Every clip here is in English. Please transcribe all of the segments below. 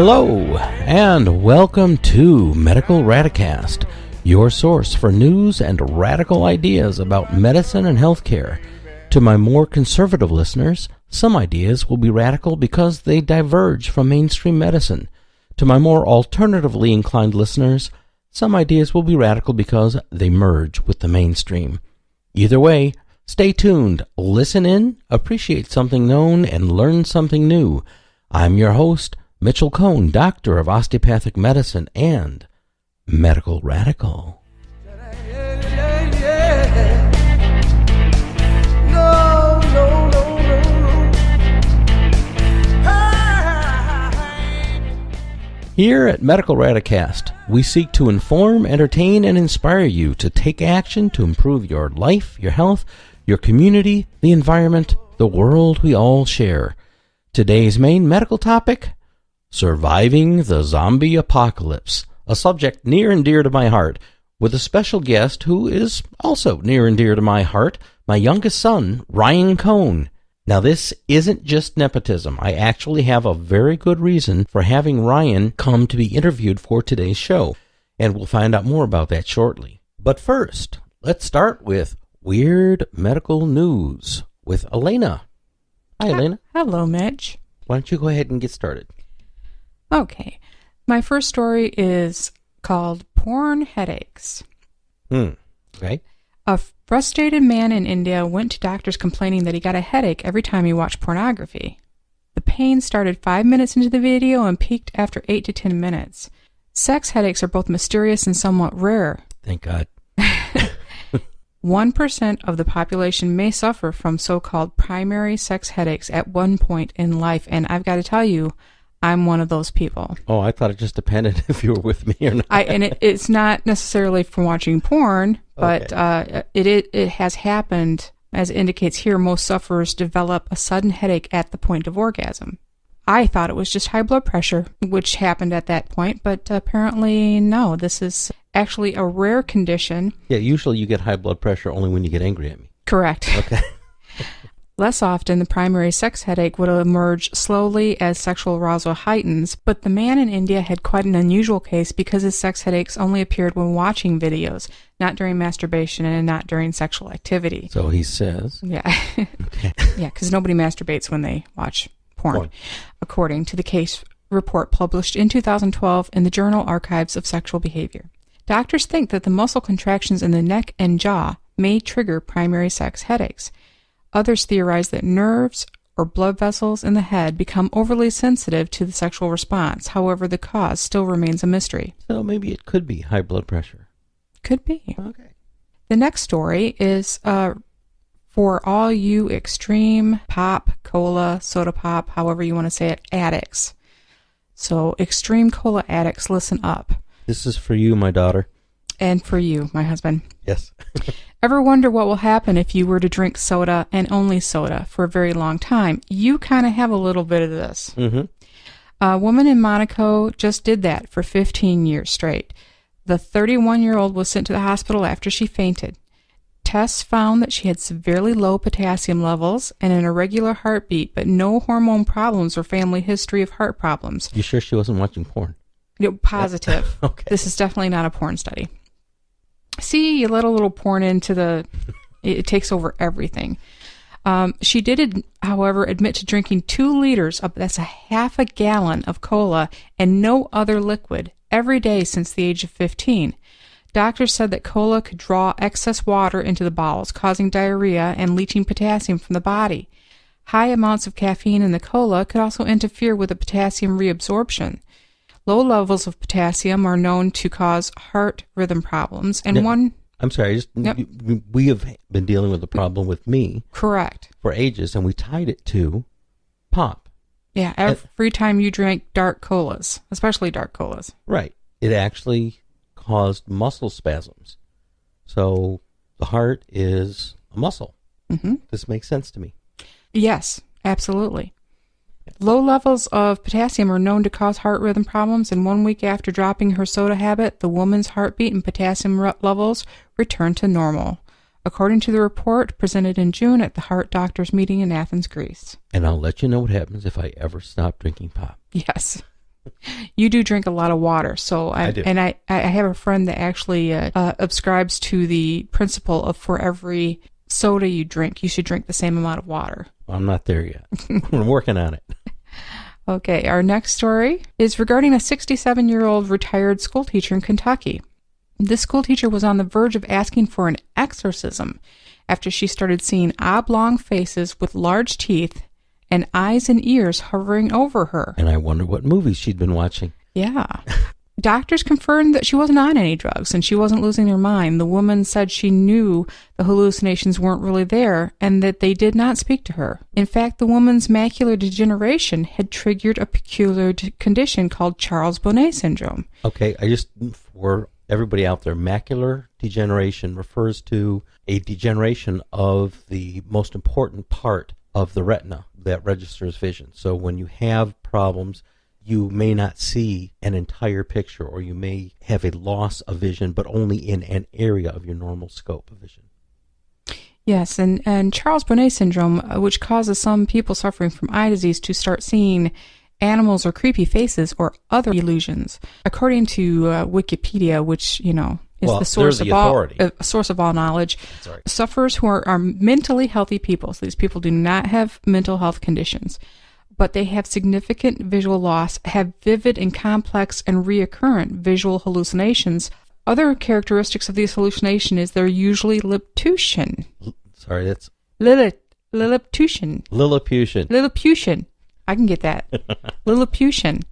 Hello, and welcome to Medical Radicast, your source for news and radical ideas about medicine and healthcare. To my more conservative listeners, some ideas will be radical because they diverge from mainstream medicine. To my more alternatively inclined listeners, some ideas will be radical because they merge with the mainstream. Either way, stay tuned, listen in, appreciate something known, and learn something new. I'm your host, Mitchel Cohn, Doctor of Osteopathic Medicine and Medical Radical. Here at Medical Radicast, we seek to inform, entertain, and inspire you to take action to improve your life, your health, your community, the environment, the world we all share. Today's main medical topic: surviving the zombie apocalypse, a subject near and dear to my heart, with a special guest who is also near and dear to my heart, my youngest son, Ryan Cohn. Now, this isn't just nepotism. I actually have a very good reason for having Ryan come to be interviewed for today's show, and we'll find out more about that shortly. But first, let's start with weird medical news with Elena. Hi, Elena. Hello, Mitch. Why don't you go ahead and get started? Okay. My first story is called Porn Headaches. Okay. A frustrated man in India went to doctors complaining that he got a headache every time he watched pornography. The pain started 5 minutes into the video and peaked after 8 to 10 minutes. Sex headaches are both mysterious and somewhat rare. Thank God. 1% of the population may suffer from so-called primary sex headaches at one point in life, and I've got to tell you, I'm one of those people. Oh, I thought it just depended if you were with me or not. It's not necessarily from watching porn, but okay. It has happened. As it indicates here, most sufferers develop a sudden headache at the point of orgasm. I thought it was just high blood pressure, which happened at that point, but apparently no. This is actually a rare condition. Yeah, usually you get high blood pressure only when you get angry at me. Correct. Okay. Less often, the primary sex headache would emerge slowly as sexual arousal heightens, but the man in India had quite an unusual case because his sex headaches only appeared when watching videos, not during masturbation and not during sexual activity. So he says. Yeah. Okay. Yeah, because nobody masturbates when they watch porn, according to the case report published in 2012 in the journal Archives of Sexual Behavior. Doctors think that the muscle contractions in the neck and jaw may trigger primary sex headaches. Others theorize that nerves or blood vessels in the head become overly sensitive to the sexual response. However, the cause still remains a mystery. So maybe it could be high blood pressure. Could be. Okay. The next story is for all you extreme pop, cola, soda pop, however you want to say it, addicts. So extreme cola addicts, listen up. This is for you, my daughter. And for you, my husband. Yes. Ever wonder what will happen if you were to drink soda and only soda for a very long time? You kind of have a little bit of this. Mm-hmm. A woman in Monaco just did that for 15 years straight. The 31-year-old was sent to the hospital after she fainted. Tests found that she had severely low potassium levels and an irregular heartbeat, but no hormone problems or family history of heart problems. You sure she wasn't watching porn? No, positive. Yeah. Okay. This is definitely not a porn study. See, you let a little porn into it takes over everything. She did, however, admit to drinking 2 liters that's a half a gallon of cola and no other liquid every day since the age of 15. Doctors said that cola could draw excess water into the bowels, causing diarrhea and leaching potassium from the body. High amounts of caffeine in the cola could also interfere with the potassium reabsorption. Low levels of potassium are known to cause heart rhythm problems, and I'm sorry, we have been dealing with a problem with me. Correct. For ages, and we tied it to pop. Yeah, every time you drank dark colas, especially dark colas. Right. It actually caused muscle spasms. So the heart is a muscle. Mm-hmm. This makes sense to me. Yes, absolutely. Low levels of potassium are known to cause heart rhythm problems, and 1 week after dropping her soda habit, the woman's heartbeat and potassium levels returned to normal, according to the report presented in June at the Heart Doctors meeting in Athens, Greece. And I'll let you know what happens if I ever stop drinking pop. Yes. You do drink a lot of water, so I do. And I have a friend that actually subscribes to the principle of for every soda you drink, you should drink the same amount of water. Well, I'm not there yet. I'm working on it. Okay, our next story is regarding a 67-year-old retired school teacher in Kentucky. This school teacher was on the verge of asking for an exorcism after she started seeing oblong faces with large teeth and eyes and ears hovering over her. And I wonder what movies she'd been watching. Yeah. Doctors confirmed that she wasn't on any drugs and she wasn't losing her mind. The woman said she knew the hallucinations weren't really there and that they did not speak to her. In fact, the woman's macular degeneration had triggered a peculiar condition called Charles Bonnet syndrome. Okay, for everybody out there, macular degeneration refers to a degeneration of the most important part of the retina that registers vision. So when you have problems, you may not see an entire picture, or you may have a loss of vision, but only in an area of your normal scope of vision. Yes, and Charles Bonnet syndrome, which causes some people suffering from eye disease to start seeing animals or creepy faces or other illusions. According to Wikipedia, which, is the source of all knowledge, sufferers who are mentally healthy people. So these people do not have mental health conditions, but they have significant visual loss, have vivid and complex and reoccurrent visual hallucinations. Other characteristics of these hallucinations is they're usually Lilliputian. Sorry, that's... Lilliputian. Lilliputian. I can get that. Lilliputian.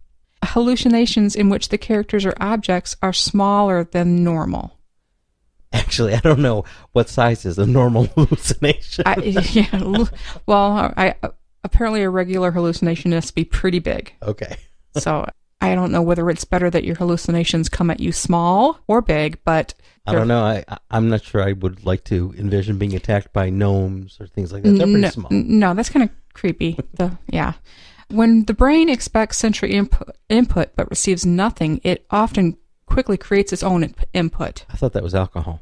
Hallucinations in which the characters or objects are smaller than normal. Actually, I don't know what size is a normal hallucination. Apparently a regular hallucination has to be pretty big. Okay. So I don't know whether it's better that your hallucinations come at you small or big, but... I don't know. I'm not sure I would like to envision being attacked by gnomes or things like that. They're pretty small. No, that's kind of creepy. When the brain expects sensory input but receives nothing, it often quickly creates its own input. I thought that was alcohol.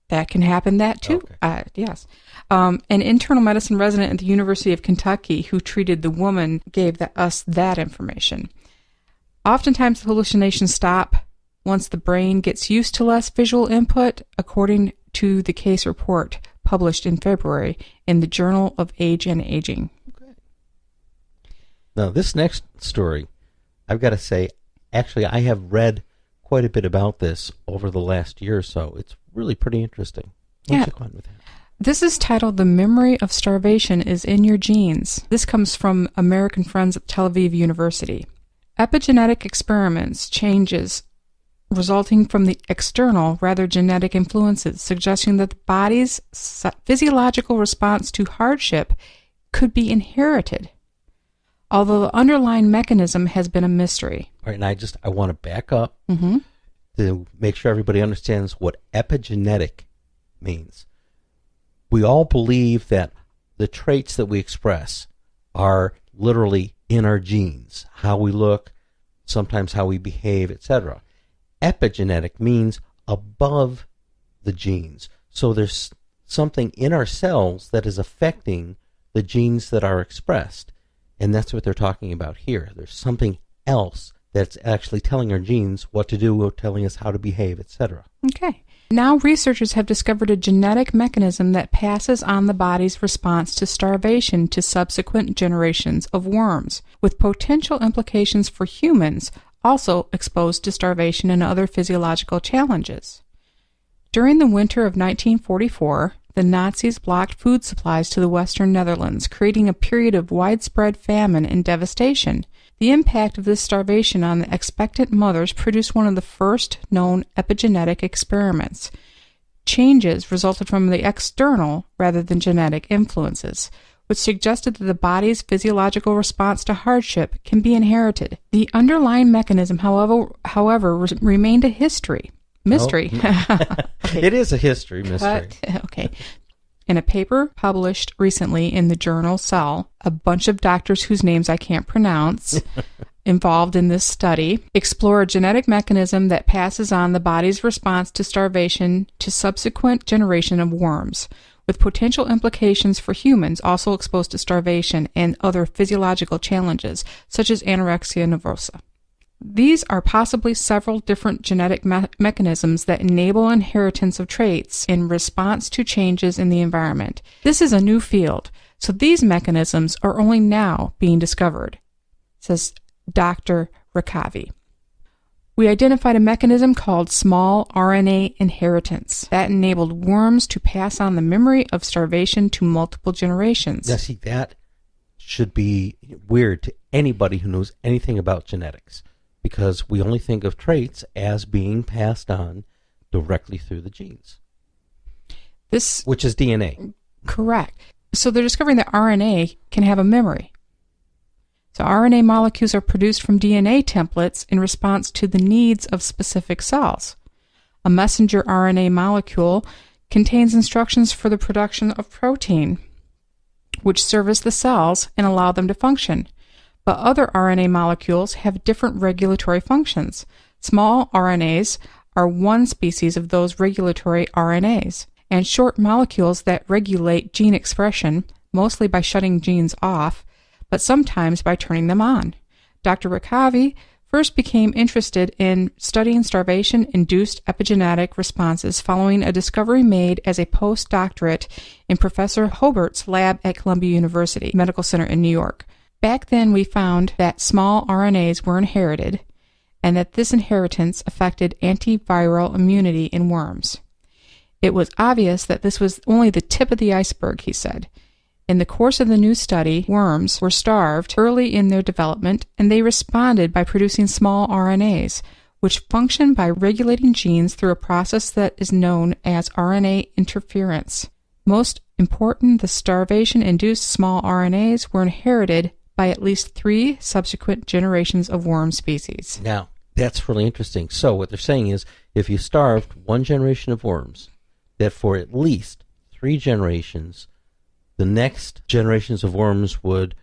That can happen, that too. Okay. Yes. An internal medicine resident at the University of Kentucky who treated the woman gave us that information. Oftentimes, the hallucinations stop once the brain gets used to less visual input, according to the case report published in February in the Journal of Age and Aging. Okay. Now, this next story, I've got to say, actually, I have read quite a bit about this over the last year or so. It's really pretty interesting. Why don't you go on with that? This is titled The Memory of Starvation is in Your Genes. This comes from American Friends at Tel Aviv University. Epigenetic experiments changes resulting from the external, rather genetic influences, suggesting that the body's physiological response to hardship could be inherited, although the underlying mechanism has been a mystery. All right, and I want to back up to make sure everybody understands what epigenetic means. We all believe that the traits that we express are literally in our genes, how we look, sometimes how we behave, etc. Epigenetic means above the genes. So there's something in our cells that is affecting the genes that are expressed. And that's what they're talking about here. There's something else that's actually telling our genes what to do, or telling us how to behave, etc. Okay. Now researchers have discovered a genetic mechanism that passes on the body's response to starvation to subsequent generations of worms, with potential implications for humans also exposed to starvation and other physiological challenges. During the winter of 1944, the Nazis blocked food supplies to the Western Netherlands, creating a period of widespread famine and devastation. The impact of this starvation on the expectant mothers produced one of the first known epigenetic experiments. Changes resulted from the external rather than genetic influences, which suggested that the body's physiological response to hardship can be inherited. The underlying mechanism, however, remained a mystery. Okay. It is a mystery. Okay. In a paper published recently in the journal Cell, a bunch of doctors whose names I can't pronounce involved in this study explore a genetic mechanism that passes on the body's response to starvation to subsequent generation of worms, with potential implications for humans also exposed to starvation and other physiological challenges, such as anorexia nervosa. These are possibly several different genetic mechanisms that enable inheritance of traits in response to changes in the environment. This is a new field, so these mechanisms are only now being discovered, says Dr. Rakavi. We identified a mechanism called small RNA inheritance that enabled worms to pass on the memory of starvation to multiple generations. Now, see, that should be weird to anybody who knows anything about genetics, because we only think of traits as being passed on directly through the genes, which is DNA. Correct. So they're discovering that RNA can have a memory. So RNA molecules are produced from DNA templates in response to the needs of specific cells. A messenger RNA molecule contains instructions for the production of protein, which service the cells and allow them to function. But other RNA molecules have different regulatory functions. Small RNAs are one species of those regulatory RNAs, and short molecules that regulate gene expression, mostly by shutting genes off, but sometimes by turning them on. Dr. Rakavi first became interested in studying starvation-induced epigenetic responses following a discovery made as a postdoctorate in Professor Hobart's lab at Columbia University Medical Center in New York. Back then, we found that small RNAs were inherited, and that this inheritance affected antiviral immunity in worms. It was obvious that this was only the tip of the iceberg, he said. In the course of the new study, worms were starved early in their development, and they responded by producing small RNAs, which function by regulating genes through a process that is known as RNA interference. Most important, the starvation-induced small RNAs were inherited by at least 3 subsequent generations of worm species. Now, that's really interesting. So what they're saying is, if you starved one generation of worms, that for at least 3 generations, the next generations of worms would,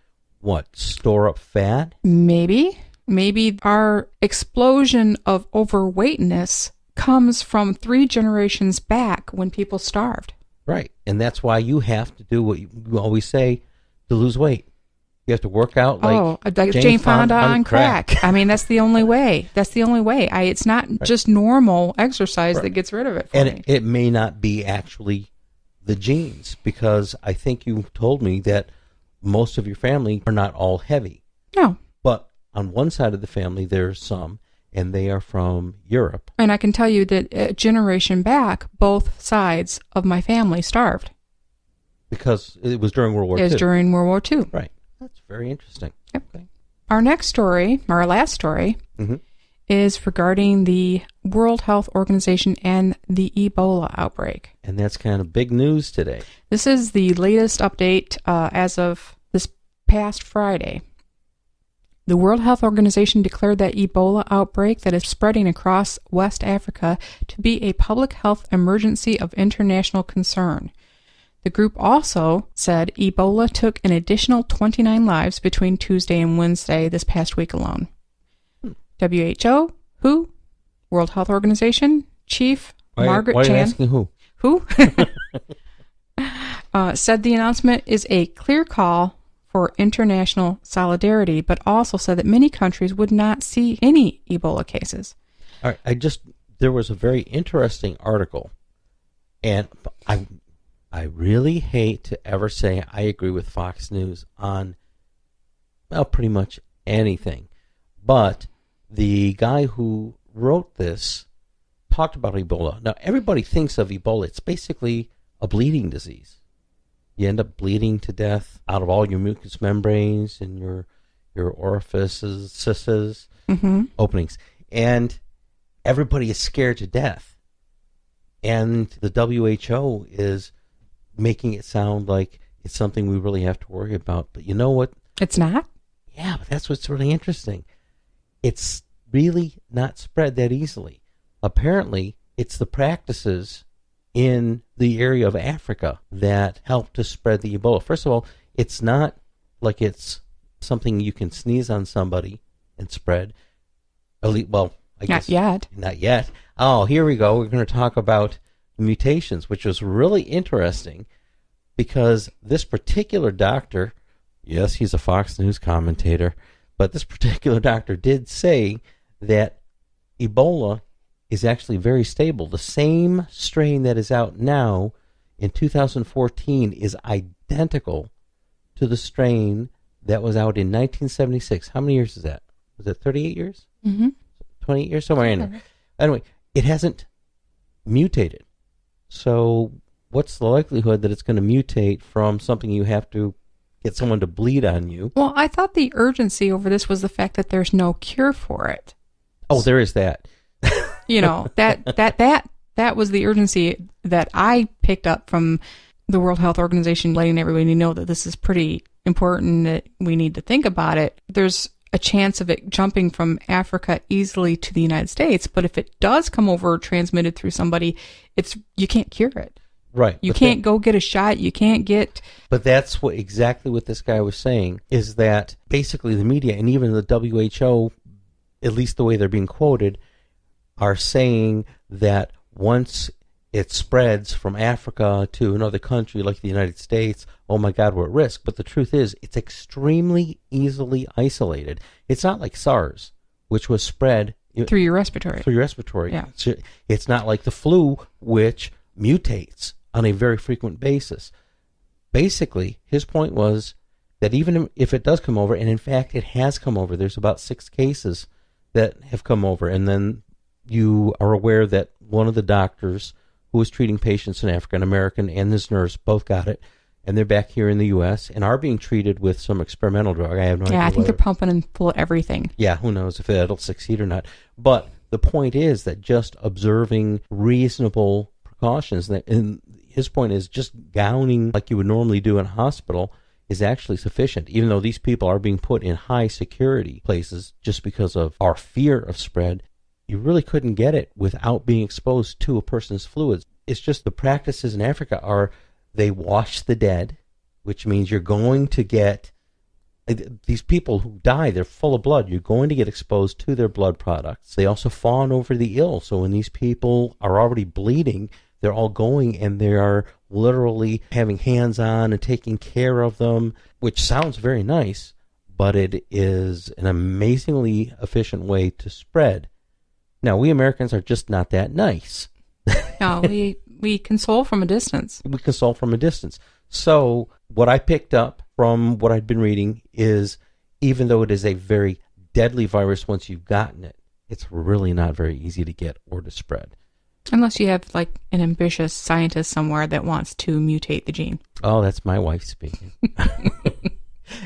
store up fat? Maybe. Maybe our explosion of overweightness comes from 3 generations back when people starved. Right. And that's why you have to do what you always say to lose weight. You have to work out like Jane Fonda on crack. I mean, that's the only way. That's the only way. It's not just normal exercise that gets rid of it for me. And it may not be actually the genes, because I think you told me that most of your family are not all heavy. No. But on one side of the family, there's some, and they are from Europe. And I can tell you that a generation back, both sides of my family starved. Because it was during World War II. It was during World War II. Right. That's very interesting. Yep. Okay. Our next story, our last story, is regarding the World Health Organization and the Ebola outbreak. And that's kind of big news today. This is the latest update as of this past Friday. The World Health Organization declared that Ebola outbreak that is spreading across West Africa to be a public health emergency of international concern. The group also said Ebola took an additional 29 lives between Tuesday and Wednesday this past week alone. WHO, WHO, World Health Organization, Chief Margaret Chan. Why are you asking who? Who? Said the announcement is a clear call for international solidarity, but also said that many countries would not see any Ebola cases. All right, there was a very interesting article, and I really hate to ever say I agree with Fox News on, pretty much anything. But the guy who wrote this talked about Ebola. Now, everybody thinks of Ebola. It's basically a bleeding disease. You end up bleeding to death out of all your mucous membranes and your orifices, cysts, openings. And everybody is scared to death. And the WHO is making it sound like it's something we really have to worry about. But you know what? It's not? Yeah, but that's what's really interesting. It's really not spread that easily. Apparently, it's the practices in the area of Africa that help to spread the Ebola. First of all, it's not like it's something you can sneeze on somebody and spread. Well, I guess not yet. Oh, here we go. We're going to talk about mutations, which was really interesting because this particular doctor, yes, he's a Fox News commentator, but this particular doctor did say that Ebola is actually very stable. The same strain that is out now in 2014 is identical to the strain that was out in 1976. How many years is that? Was it 38 years? Mm-hmm. 28 years? Somewhere in there. Anyway, it hasn't mutated. So what's the likelihood that it's going to mutate from something you have to get someone to bleed on you? Well, I thought the urgency over this was the fact that there's no cure for it. Oh, there is that. You know, that was the urgency that I picked up from the World Health Organization, letting everybody know that this is pretty important, that we need to think about it. There's a chance of it jumping from Africa easily to the United States, but if it does come over transmitted through somebody, you can't cure it. Right. You can't go get a shot. You can't get... But that's exactly what this guy was saying, is that basically the media and even the WHO, at least the way they're being quoted, are saying that once it spreads from Africa to another country like the United States, oh my God, we're at risk. But the truth is, it's extremely easily isolated. It's not like SARS, which was spread... Through your respiratory. Yeah. It's not like the flu, which mutates on a very frequent basis. Basically, his point was that even if it does come over, and in fact it has come over, there's about 6 cases that have come over, and then you are aware that one of the doctors who was treating patients in Africa, an American, and this nurse both got it, and they're back here in the U.S. and are being treated with some experimental drug. I have no idea. Yeah, I think they're pumping and full of everything. Yeah, who knows if it'll succeed or not. But the point is that just observing reasonable precautions, and his point is just gowning like you would normally do in a hospital is actually sufficient, even though these people are being put in high security places just because of our fear of spread. You really couldn't get it without being exposed to a person's fluids. It's just the practices in Africa are they wash the dead, which means you're going to get, these people who die, they're full of blood. You're going to get exposed to their blood products. They also fawn over the ill. So when these people are already bleeding, they're all going and they are literally having hands on and taking care of them, which sounds very nice, but it is an amazingly efficient way to spread. Now, we Americans are just not that nice. No, we console from a distance. We console from a distance. So what I picked up from what I'd been reading is even though it is a very deadly virus once you've gotten it, it's really not very easy to get or to spread. Unless you have like an ambitious scientist somewhere that wants to mutate the gene. Oh, that's my wife speaking.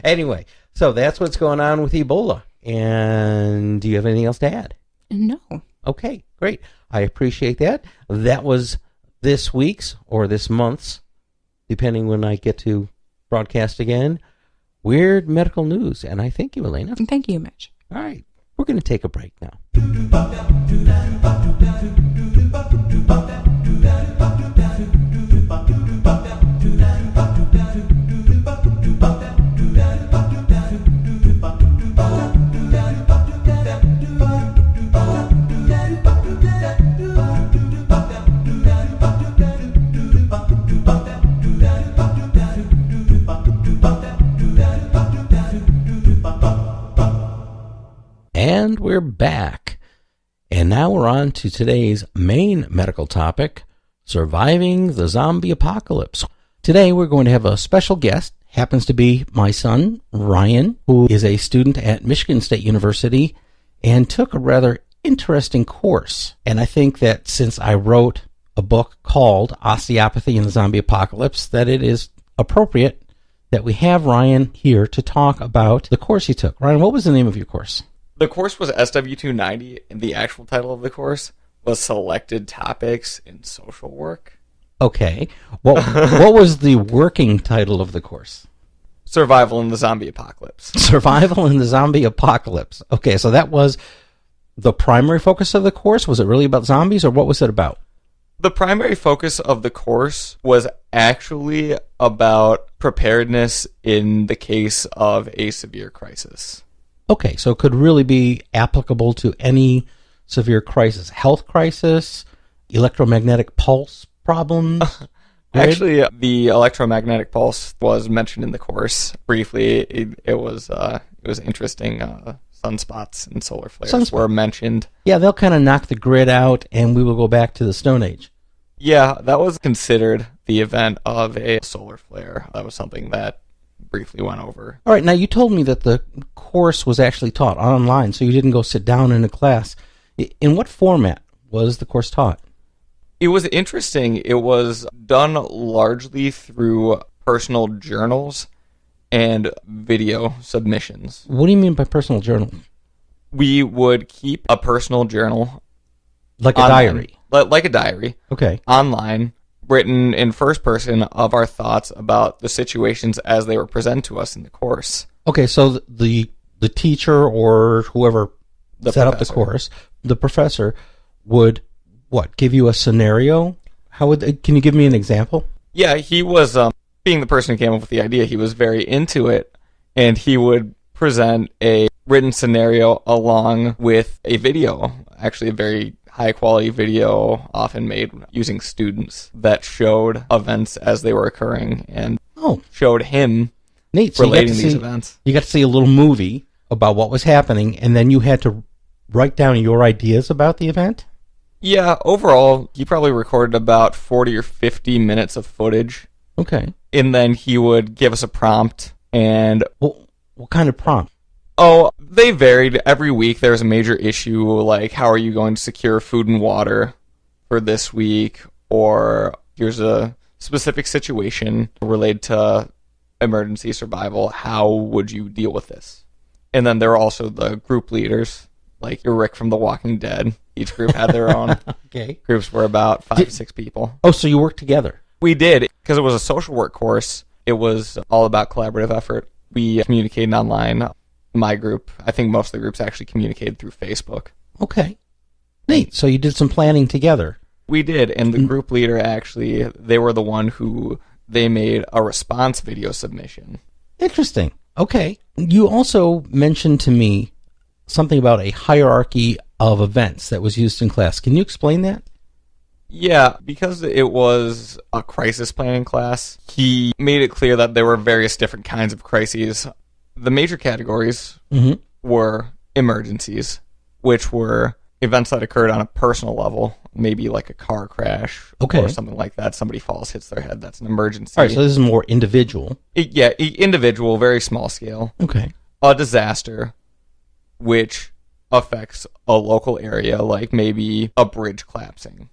Anyway, so that's what's going on with Ebola. And do you have anything else to add? No. Okay, great. I appreciate that. That was this week's or this month's, depending when I get to broadcast again, Weird Medical News. And I thank you, Elena. Thank you, Mitch. All right, we're going to take a break now. And we're back. And now we're on to today's main medical topic, surviving the zombie apocalypse. Today we're going to have a special guest. Happens to be my son, Ryan, who is a student at Michigan State University and took a rather interesting course. And I think that since I wrote a book called Osteopathy in the Zombie Apocalypse, that it is appropriate that we have Ryan here to talk about the course he took. Ryan, what was the name of your course? The course was SW290, and the actual title of the course was Selected Topics in Social Work. Okay. What was the working title of the course? Survival in the Zombie Apocalypse. Survival in the Zombie Apocalypse. Okay, so that was the primary focus of the course? Was it really about zombies, or what was it about? The primary focus of the course was actually about preparedness in the case of a severe crisis. Okay, so it could really be applicable to any severe crisis. Health crisis, electromagnetic pulse problem. Actually, the electromagnetic pulse was mentioned in the course briefly. It was It was interesting. Sunspots and solar flares were mentioned. Yeah, they'll kind of knock the grid out, and we will go back to the Stone Age. Yeah, that was considered the event of a solar flare. That was something that briefly went over. All right, now you told me that the course was actually taught online, so you didn't go sit down in a class. In what format was the course taught? It was interesting. It was done largely through personal journals and video submissions. What do you mean by personal journal? We would keep a personal journal. Like a diary? Like a diary. Okay. Online, written in first person of our thoughts about the situations as they were presented to us in the course. Okay, so the teacher or whoever set up the course, the professor, would, give you a scenario? Can you give me an example? Yeah, he was, being the person who came up with the idea, he was very into it, and he would present a written scenario along with a video, actually a very high-quality video, often made using students, that showed events as they were occurring, and showed him relating these events. You got to see a little movie about what was happening, and then you had to write down your ideas about the event? Yeah, overall, he probably recorded about 40 or 50 minutes of footage. Okay. And then he would give us a prompt, and... What kind of prompt? Oh, they varied. Every week there was a major issue, like how are you going to secure food and water for this week, or here's a specific situation related to emergency survival. How would you deal with this? And then there were also the group leaders, like your Rick from The Walking Dead. Each group had their own. Okay. Groups were about 5 to 6 people. Oh, so you worked together? We did, because it was a social work course. It was all about collaborative effort. We communicated online. My group, I think most of the groups actually communicated through Facebook. Okay. Neat. So you did some planning together. We did, and the group leader actually, they were the one they made a response video submission. Interesting. Okay. You also mentioned to me something about a hierarchy of events that was used in class. Can you explain that? Yeah, because it was a crisis planning class, he made it clear that there were various different kinds of crises. The major categories were emergencies, which were events that occurred on a personal level, maybe like a car crash or something like that. Somebody falls, hits their head. That's an emergency. All right, so this is more individual. Individual, very small scale. Okay. A disaster, which affects a local area, like maybe a bridge collapsing.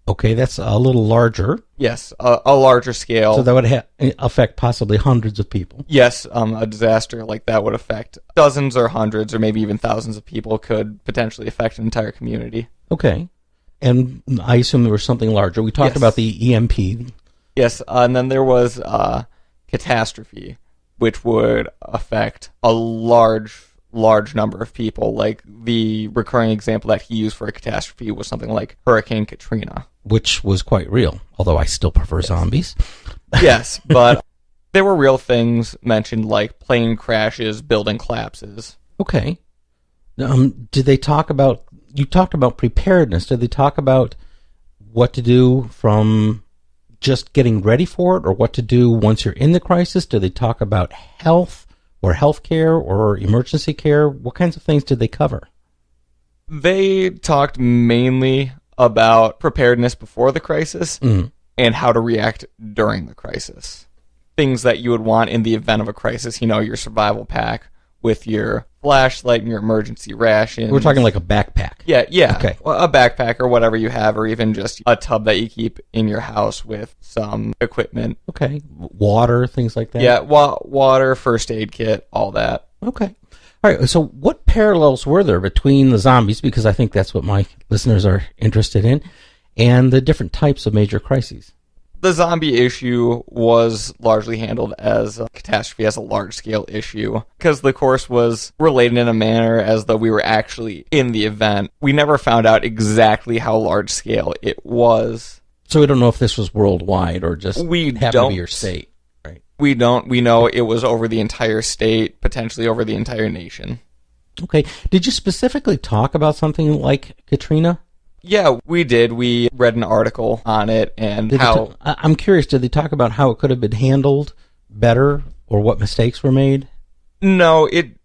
Okay, that's a little larger. Yes, a larger scale. So that would affect possibly hundreds of people. Yes, a disaster like that would affect dozens or hundreds or maybe even thousands of people, could potentially affect an entire community. Okay. And I assume there was something larger. We talked about the EMP. Yes, and then there was catastrophe, which would affect a large number of people. Like the recurring example that he used for a catastrophe was something like Hurricane Katrina. Which was quite real, although I still prefer zombies. Yes, but there were real things mentioned like plane crashes, building collapses. Okay. Did they talk about, you talked about preparedness, did they talk about what to do from just getting ready for it, or what to do once you're in the crisis? Did they talk about health or healthcare or emergency care? What kinds of things did they cover? They talked mainly about preparedness before the crisis and how to react during the crisis. Things that you would want in the event of a crisis, your survival pack with your flashlight and your emergency rations. We're talking like a backpack. Yeah. Okay. Well, a backpack or whatever you have, or even just a tub that you keep in your house with some equipment. Okay. Water, things like that? Yeah, water, first aid kit, all that. Okay. All right, so what parallels were there between the zombies, because I think that's what my listeners are interested in, and the different types of major crises? The zombie issue was largely handled as a catastrophe, as a large-scale issue, because the course was related in a manner as though we were actually in the event. We never found out exactly how large-scale it was. So we don't know if this was worldwide or just happened to be your state. Right. We don't. We know it was over the entire state, potentially over the entire nation. Okay. Did you specifically talk about something like Katrina? Yeah, we did. We read an article on it and I'm curious, did they talk about how it could have been handled better or what mistakes were made? No, it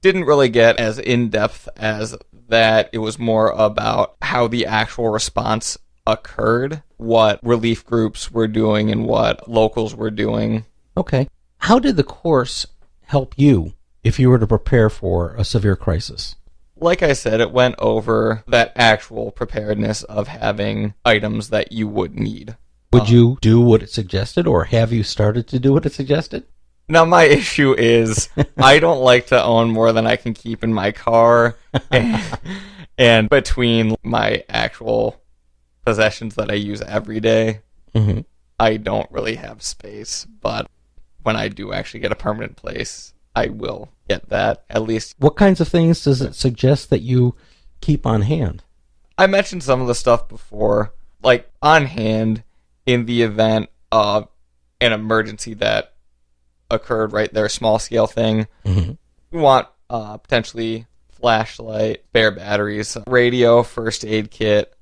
didn't really get as in-depth as that. It was more about how the actual response occurred, what relief groups were doing and what locals were doing. Okay. How did the course help you if you were to prepare for a severe crisis? Like I said, it went over that actual preparedness of having items that you would need. Would you do what it suggested, or have you started to do what it suggested? Now, my issue is I don't like to own more than I can keep in my car. And between my actual possessions that I use every day, I don't really have space. But when I do actually get a permanent place, I will get that, at least. What kinds of things does it suggest that you keep on hand? I mentioned some of the stuff before, like on hand in the event of an emergency that occurred right there, small scale thing. We want potentially flashlight, spare batteries, radio, first aid kit,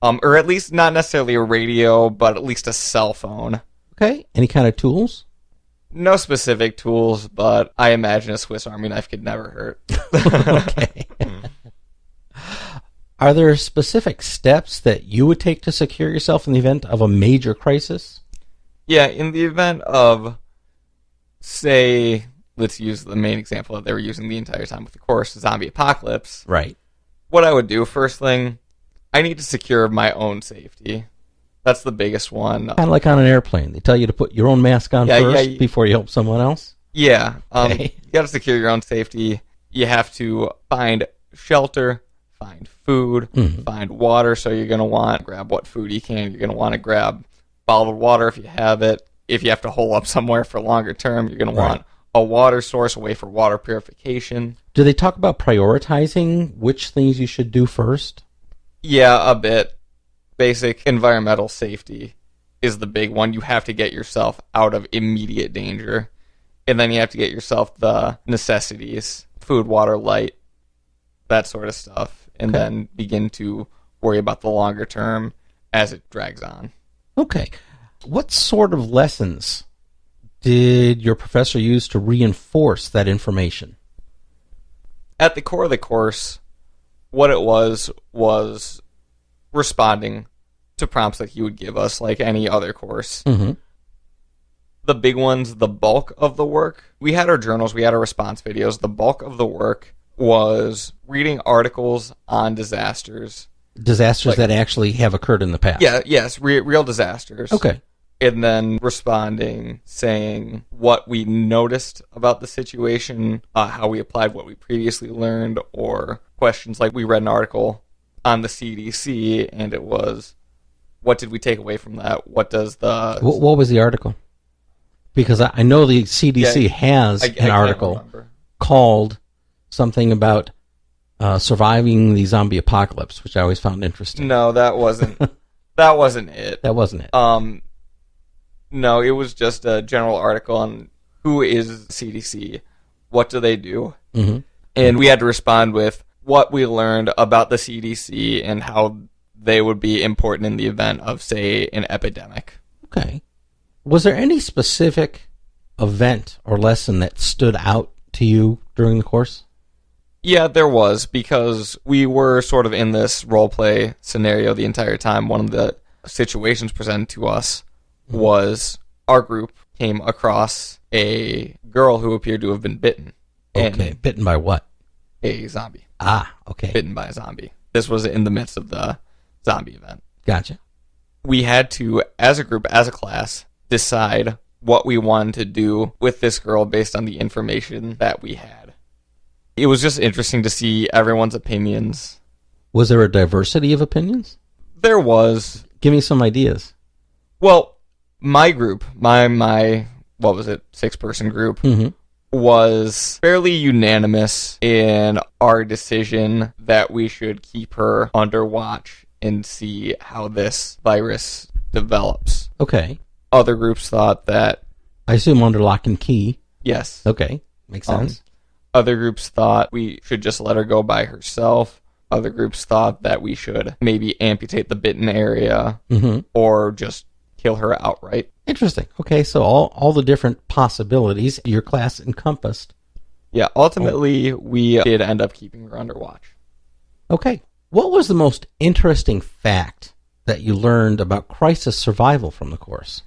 or at least not necessarily a radio, but at least a cell phone. Okay. Any kind of tools? No specific tools, but I imagine a Swiss Army knife could never hurt. Okay. Are there specific steps that you would take to secure yourself in the event of a major crisis? Yeah, in the event of, say, let's use the main example that they were using the entire time with the course, zombie apocalypse. Right. What I would do, first thing, I need to secure my own safety. That's the biggest one. Kind of like on an airplane. They tell you to put your own mask on first before you help someone else? Yeah. Okay. You got to secure your own safety. You have to find shelter, find food, find water. So you're going to want to grab what food you can. You're going to want to grab bottled water if you have it. If you have to hole up somewhere for longer term, you're going to want a water source, a way for water purification. Do they talk about prioritizing which things you should do first? Yeah, a bit. Basic environmental safety is the big one. You have to get yourself out of immediate danger. And then you have to get yourself the necessities, food, water, light, that sort of stuff. And then begin to worry about the longer term as it drags on. Okay. What sort of lessons did your professor use to reinforce that information? At the core of the course, what it was responding to prompts that he would give us like any other course. The big ones, the bulk of the work, we had our journals, we had our response videos. The bulk of the work was reading articles on disasters. Disasters that actually have occurred in the past. Yeah, yes, real disasters. Okay. And then responding, saying what we noticed about the situation, how we applied what we previously learned, or questions like we read an article on the CDC, and it was, what did we take away from that? What does the... What was the article? Because I know the CDC has an article called something about surviving the zombie apocalypse, which I always found interesting. No, that wasn't that wasn't it. That wasn't it. No, it was just a general article on who is CDC, what do they do, and we had to respond with what we learned about the CDC and how they would be important in the event of, say, an epidemic. Okay. Was there any specific event or lesson that stood out to you during the course? Yeah, there was, because we were sort of in this role play scenario the entire time. One of the situations presented to us was our group came across a girl who appeared to have been bitten. Okay, bitten by what? A zombie. Ah, okay. Bitten by a zombie. This was in the midst of the zombie event. Gotcha. We had to, as a group, as a class, decide what we wanted to do with this girl based on the information that we had. It was just interesting to see everyone's opinions. Was there a diversity of opinions? There was. Give me some ideas. Well, my group, my what was it, 6-person group, was fairly unanimous in our decision that we should keep her under watch and see how this virus develops. Okay. Other groups thought that... I assume under lock and key. Yes. Okay. Makes sense. Other groups thought we should just let her go by herself. Other groups thought that we should maybe amputate the bitten area or just kill her outright. Interesting. Okay, so all the different possibilities your class encompassed. Yeah, ultimately, we did end up keeping her under watch. Okay. What was the most interesting fact that you learned about crisis survival from the course?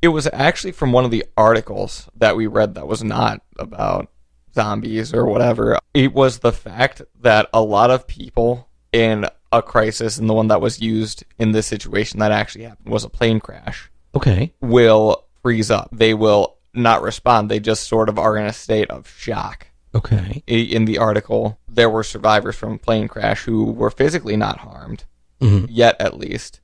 It was actually from one of the articles that we read that was not about zombies or whatever. It was the fact that a lot of people in a crisis, and the one that was used in this situation that actually happened was a plane crash, Okay. will freeze up. They will not respond. They just sort of are in a state of shock. Okay. In the article, there were survivors from a plane crash who were physically not harmed, yet at least.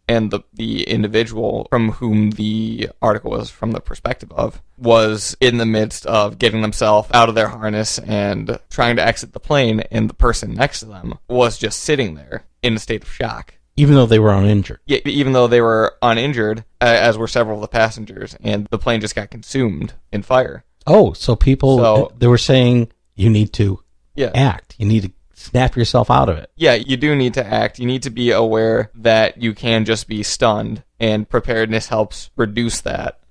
And the individual from whom the article was from the perspective of was in the midst of getting themselves out of their harness and trying to exit the plane, and the person next to them was just sitting there in a state of shock. Even though they were uninjured. Yeah, even though they were uninjured, as were several of the passengers, and the plane just got consumed in fire. Oh, so people, they were saying you need to act. You need to snap yourself out of it. Yeah, you do need to act. You need to be aware that you can just be stunned, and preparedness helps reduce that.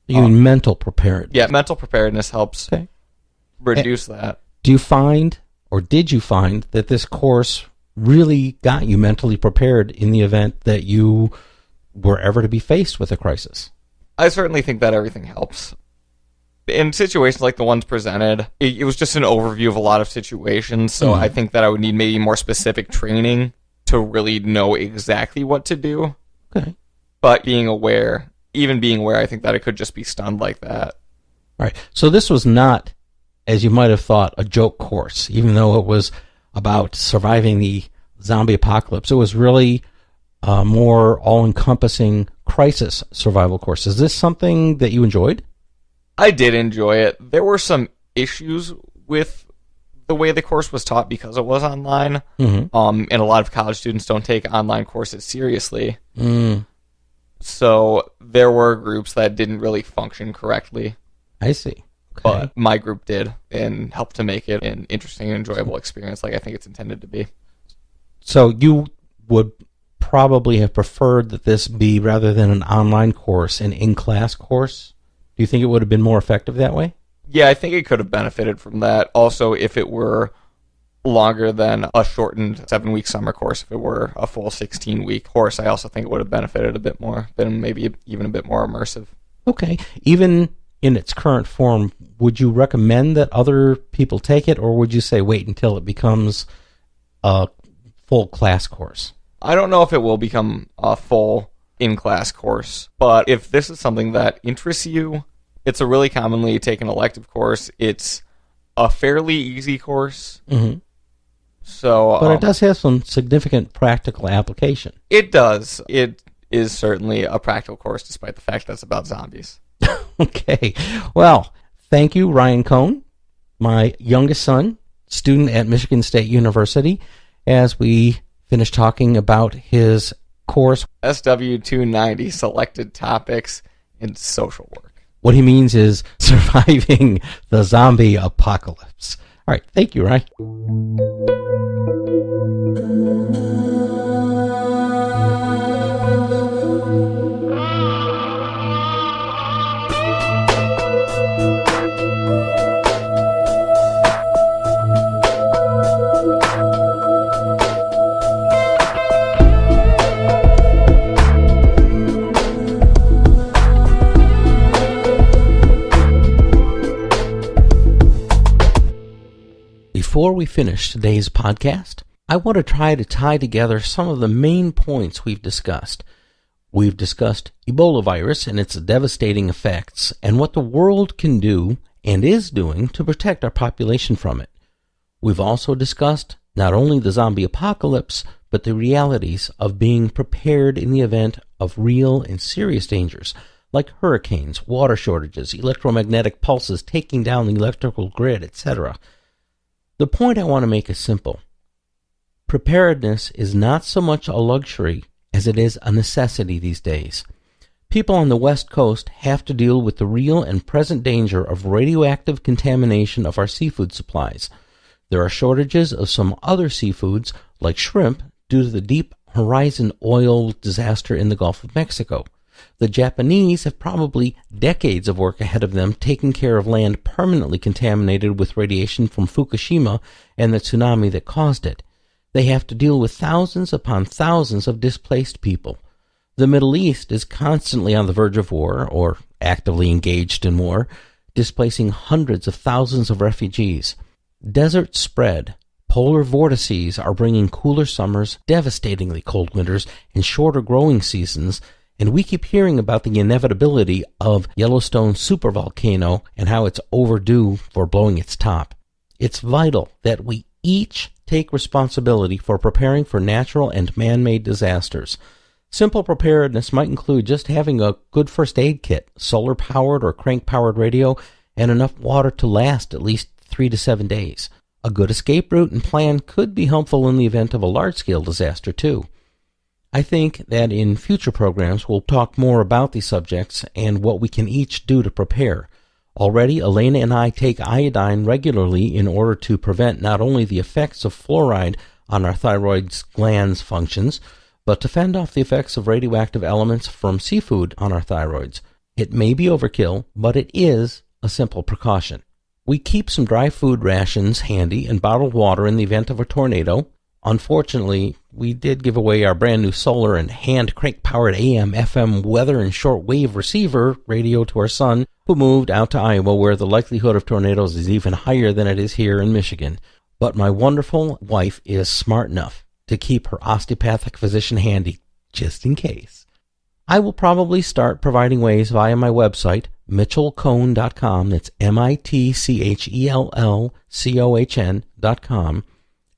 You mean mental preparedness? Yeah, mental preparedness helps reduce that. Do you find, or did you find, that this course really got you mentally prepared in the event that you were ever to be faced with a crisis? I certainly think that everything helps. In situations like the ones presented, it was just an overview of a lot of situations, so I think that I would need maybe more specific training to really know exactly what to do. Okay. But being aware, I think that it could just be stunned like that. All right. So this was not, as you might have thought, a joke course, even though it was about surviving the zombie apocalypse. It was really a more all-encompassing crisis survival course. Is this something that you enjoyed? I did enjoy it. There were some issues with the way the course was taught because it was online. And a lot of college students don't take online courses seriously. So there were groups that didn't really function correctly. I see. Okay. But my group did, and helped to make it an interesting and enjoyable experience like I think it's intended to be. So you would probably have preferred that this be, rather than an online course, an in-class course? Do you think it would have been more effective that way? Yeah, I think it could have benefited from that. Also, if it were longer than a shortened 7-week summer course, if it were a full 16-week course, I also think it would have benefited a bit more, been maybe even a bit more immersive. Okay. Even in its current form, would you recommend that other people take it, or would you say wait until it becomes a full class course? I don't know if it will become a full in-class course, but if this is something that interests you, it's a really commonly taken elective course. It's a fairly easy course. So, but it does have some significant practical application. It does. It is certainly a practical course, despite the fact that it's about zombies. Okay. Well, thank you, Ryan Cohn, my youngest son, student at Michigan State University, as we finish talking about his course, SW290, Selected Topics in Social Work. What he means is surviving the zombie apocalypse. All right. Thank you, Ryan. Before we finish today's podcast, I want to try to tie together some of the main points we've discussed. We've discussed Ebola virus and its devastating effects, and what the world can do and is doing to protect our population from it. We've also discussed not only the zombie apocalypse, but the realities of being prepared in the event of real and serious dangers, like hurricanes, water shortages, electromagnetic pulses taking down the electrical grid, etc. The point I want to make is simple. Preparedness is not so much a luxury as it is a necessity these days. People on the West Coast have to deal with the real and present danger of radioactive contamination of our seafood supplies. There are shortages of some other seafoods, like shrimp, due to the Deep Horizon oil disaster in the Gulf of Mexico. The Japanese have probably decades of work ahead of them taking care of land permanently contaminated with radiation from Fukushima and the tsunami that caused it. They have to deal with thousands upon thousands of displaced people. The Middle East is constantly on the verge of war, or actively engaged in war, displacing hundreds of thousands of refugees. Deserts spread. Polar vortices are bringing cooler summers, devastatingly cold winters, and shorter growing seasons, and we keep hearing about the inevitability of Yellowstone supervolcano and how it's overdue for blowing its top. It's vital that we each take responsibility for preparing for natural and man-made disasters. Simple preparedness might include just having a good first aid kit, solar-powered or crank-powered radio, and enough water to last at least 3 to 7 days. A good escape route and plan could be helpful in the event of a large-scale disaster, too. I think that in future programs we'll talk more about these subjects and what we can each do to prepare. Already, Elena and I take iodine regularly in order to prevent not only the effects of fluoride on our thyroid gland's functions, but to fend off the effects of radioactive elements from seafood on our thyroids. It may be overkill, but it is a simple precaution. We keep some dry food rations handy and bottled water in the event of a tornado. Unfortunately, we did give away our brand new solar and hand crank-powered AM, FM weather and shortwave receiver radio to our son, who moved out to Iowa, where the likelihood of tornadoes is even higher than it is here in Michigan. But my wonderful wife is smart enough to keep her osteopathic physician handy, just in case. I will probably start providing ways via my website, MitchelCohn.com, that's MITCHELLCOHN.com,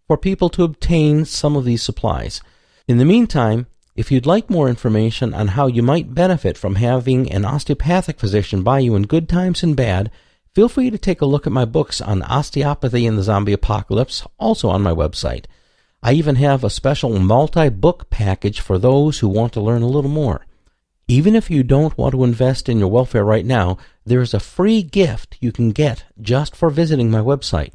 for people to obtain some of these supplies. In the meantime, if you'd like more information on how you might benefit from having an osteopathic physician by you in good times and bad, feel free to take a look at my books on osteopathy and the zombie apocalypse, also on my website. I even have a special multi-book package for those who want to learn a little more. Even if you don't want to invest in your welfare right now, there is a free gift you can get just for visiting my website.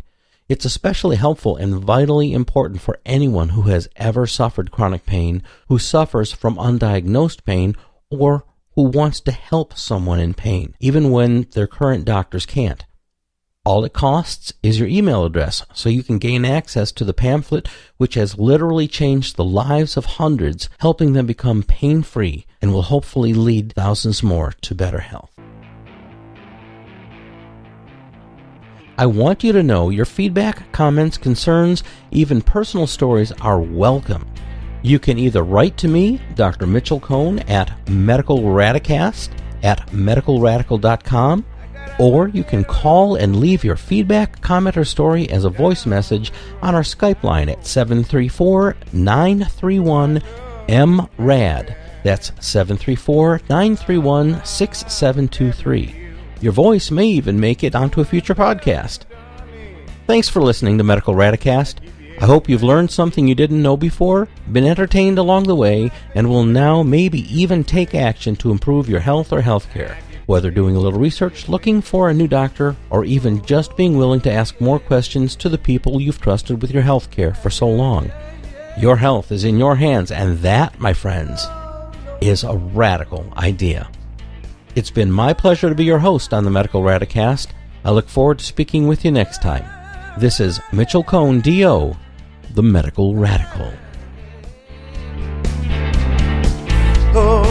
It's especially helpful and vitally important for anyone who has ever suffered chronic pain, who suffers from undiagnosed pain, or who wants to help someone in pain, even when their current doctors can't. All it costs is your email address, so you can gain access to the pamphlet, which has literally changed the lives of hundreds, helping them become pain-free, and will hopefully lead thousands more to better health. I want you to know your feedback, comments, concerns, even personal stories are welcome. You can either write to me, Dr. Mitchel Cohn, at medicalradicast@medicalradical.com, or you can call and leave your feedback, comment, or story as a voice message on our Skype line at 734-931-MRAD. That's 734-931-6723. Your voice may even make it onto a future podcast. Thanks for listening to Medical Radicast. I hope you've learned something you didn't know before, been entertained along the way, and will now maybe even take action to improve your health or healthcare. Whether doing a little research, looking for a new doctor, or even just being willing to ask more questions to the people you've trusted with your health care for so long. Your health is in your hands, and that, my friends, is a radical idea. It's been my pleasure to be your host on the Medical Radicast. I look forward to speaking with you next time. This is Mitchel Cohn D.O., the Medical Radical. Oh.